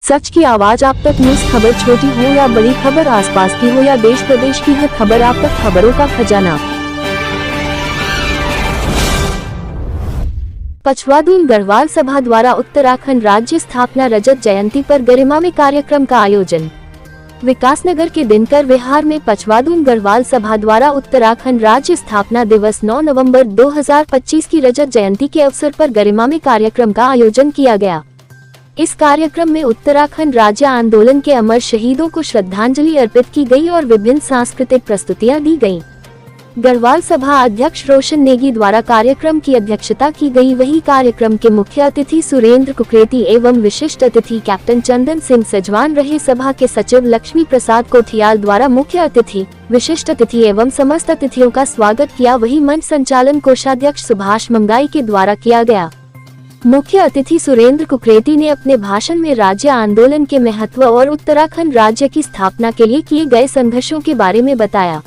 सच की आवाज आप तक। न्यूज खबर छोटी हो या बड़ी खबर, आसपास की हो या देश प्रदेश की, हर खबर आप तक। खबरों का खजाना। पचवादून गढ़वाल सभा द्वारा उत्तराखंड राज्य स्थापना रजत जयंती पर गरिमा में कार्यक्रम का आयोजन। विकासनगर के दिनकर विहार में पचवादून गढ़वाल सभा द्वारा उत्तराखंड राज्य स्थापना दिवस 9 नवंबर 2025 की रजत जयंती के अवसर पर गरिमा में कार्यक्रम का आयोजन किया गया। इस कार्यक्रम में उत्तराखंड राज्य आंदोलन के अमर शहीदों को श्रद्धांजलि अर्पित की गई और विभिन्न सांस्कृतिक प्रस्तुतियां दी गईं। गढ़वाल सभा अध्यक्ष रोशन नेगी द्वारा कार्यक्रम की अध्यक्षता की गई। वहीं कार्यक्रम के मुख्य अतिथि सुरेंद्र कुकरेती एवं विशिष्ट अतिथि कैप्टन चंदन सिंह सजवान रहे। सभा के सचिव लक्ष्मी प्रसाद कोठियाल द्वारा मुख्य अतिथि, विशिष्ट अतिथि एवं समस्त अतिथियों का स्वागत किया। वहीं मंच संचालन कोषाध्यक्ष सुभाष मंगाई के द्वारा किया गया। मुख्य अतिथि सुरेंद्र कुकरेती ने अपने भाषण में राज्य आंदोलन के महत्व और उत्तराखंड राज्य की स्थापना के लिए किए गए संघर्षों के बारे में बताया।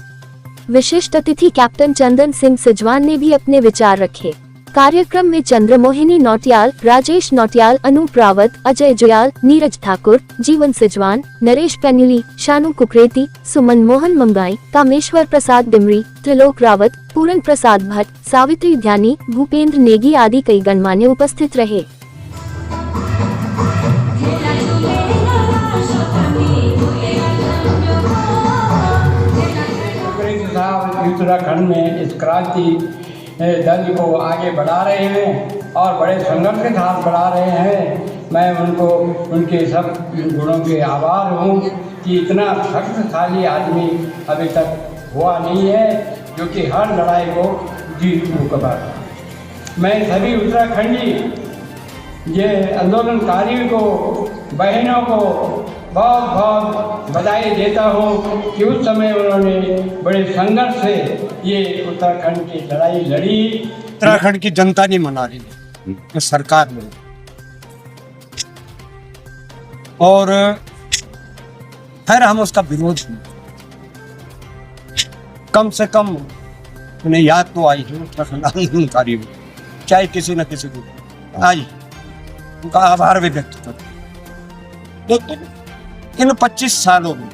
विशिष्ट अतिथि कैप्टन चंदन सिंह सजवान ने भी अपने विचार रखे। कार्यक्रम में चंद्रमोहिनी नौटियाल, राजेश नौटियाल, अनूप रावत, अजय जुयाल, नीरज ठाकुर, जीवन सजवान, नरेश पेन्युली, शानू कुकरेती, सुमन मोहन मंगाई, कामेश्वर प्रसाद डिमरी, त्रिलोक रावत, पूरन प्रसाद भट्ट, सावित्री ध्यानी, भूपेंद्र नेगी आदि कई गणमान्य उपस्थित रहे। उत्तराखंड में इस क्रांति दल को आगे बढ़ा रहे हैं और बड़े संघर्ष के साथ बढ़ा रहे हैं। मैं उनको उनके सब गुणों के आभार हूँ कि इतना शक्तिशाली आदमी अभी तक हुआ नहीं है जो कि हर लड़ाई को जीत चुका। मैं सभी उत्तराखंडी ये आंदोलनकारियों को, बहनों को बहुत बहुत बधाई देता हूँ कि उस समय उन्होंने बड़े संघर्ष से ये उत्तराखंड की लड़ाई लड़ी। उत्तराखंड की जनता नहीं मना रही है, सरकार ने। और फिर हम उसका विरोध नहीं, कम से कम उन्हें याद तो आई है उत्तराखंड आंदोलनकारियों, चाहे किसी न किसी को आई, उनका आभार भी व्यक्त करते। लेकिन इन 25 सालों में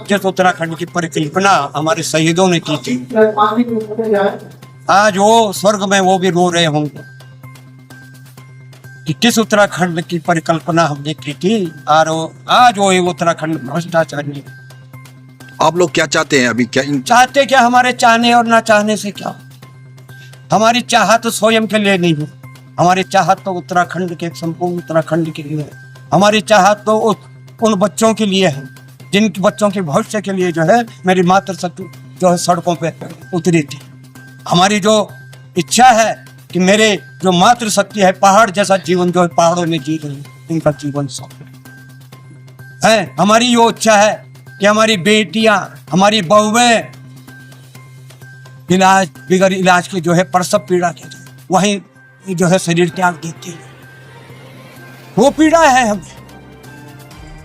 जिस उत्तराखंड की परिकल्पना हमारे शहीदों ने की थी, आज वो स्वर्ग में वो भी रो रहे होंगे कि किस उत्तराखंड की परिकल्पना हमने की थी और आज वो उत्तराखंड भ्रष्टाचारी। आप लोग क्या चाहते हैं अभी? क्या चाहते क्या? हमारे चाहने और ना चाहने से क्या? हमारी चाहत तो स्वयं के लिए नहीं है, हमारी चाहत तो उत्तराखंड के, संपूर्ण उत्तराखंड के लिए है। हमारी चाहत तो उन बच्चों के लिए है जिन बच्चों के भविष्य के लिए जो है मेरी मातृशक्ति जो है सड़कों पे उतरी थी। हमारी जो इच्छा है कि मेरे जो मातृशक्ति है, पहाड़ जैसा जीवन जो है पहाड़ों में जी रही, इनका जीवन सफल है। हमारी यो इच्छा है कि हमारी बेटियां, हमारी बहुएं इलाज बिगड़ इलाज के जो है प्रसव पीड़ा के वहीं जो है शरीर त्याग देती है। वो पीड़ा है हमें,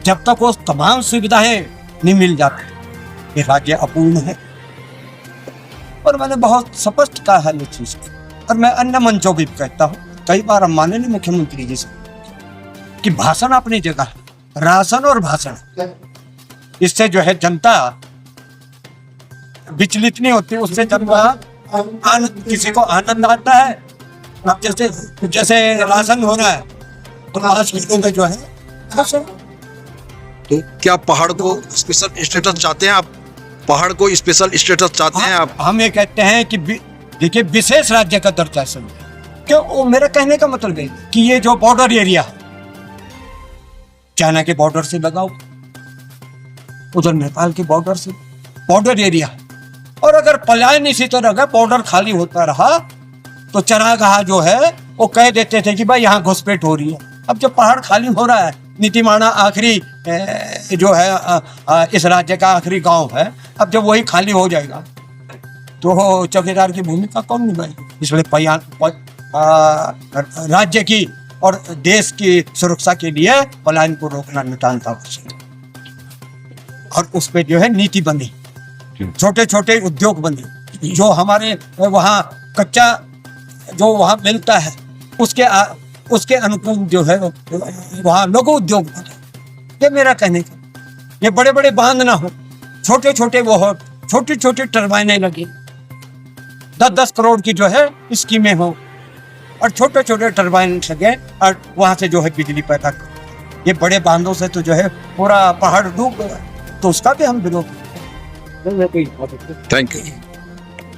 जब तक वो तमाम सुविधाएं नहीं मिल जाती, ये राज्य अपूर्ण है। और मैंने बहुत स्पष्ट कहा है ये चीज, और मैं अन्य मंचों भी कहता हूँ, कई बार हम माननीय मुख्यमंत्री जी से कि भाषण अपनी जगह है, राशन और भाषण, इससे जो है जनता विचलित नहीं होती, उससे जनता किसी को आनंद आता है। अब जैसे राशन हो रहा है तो 5 किलो में जो है राशन। तो क्या पहाड़ को स्पेशल स्टेटस चाहते हैं आप? पहाड़ को स्पेशल स्टेटस चाहते हैं आप? हम ये कहते हैं कि देखिए विशेष राज्य का दर्जा समझे। क्यों? मेरा कहने का मतलब है कि ये जो बॉर्डर एरिया, चाइना के बॉर्डर से लगाओ, उधर नेपाल के बॉर्डर से, बॉर्डर एरिया। और अगर पलायन इसी तरह का बॉर्डर खाली होता रहा तो चरागाह जो है वो कह देते थे कि भाई यहाँ घुसपैठ हो रही है। अब जब पहाड़ खाली हो रहा है, नीतिमाणा आखिरी जो है इस राज्य का आखिरी गांव है, अब जब वही खाली हो जाएगा तो चौकीदार की भूमिका कौन निभाएगी? इसलिए राज्य की और देश की सुरक्षा के लिए पलायन को रोकना नितांत आवश्यक है। और उस पर जो है नीति बनी, छोटे छोटे उद्योग बने, जो हमारे वहाँ कच्चा जो वहाँ मिलता है उसके उसके अनुकूल जो है वहाँ लघु उद्योग बने। ये मेरा कहने का, ये बड़े बड़े बांध ना हो, छोटे छोटे वो हो, छोटी छोटी टर्बाइनें लगी, 10-10 करोड़ की जो है स्कीमें हो और छोटे छोटे टर्बाइन लगे और वहां से जो है बिजली पैदा कर। ये बड़े बांधों से तो जो है पूरा पहाड़ डूब गया, तो उसका भी हम विरोध करते हैं। Thank you.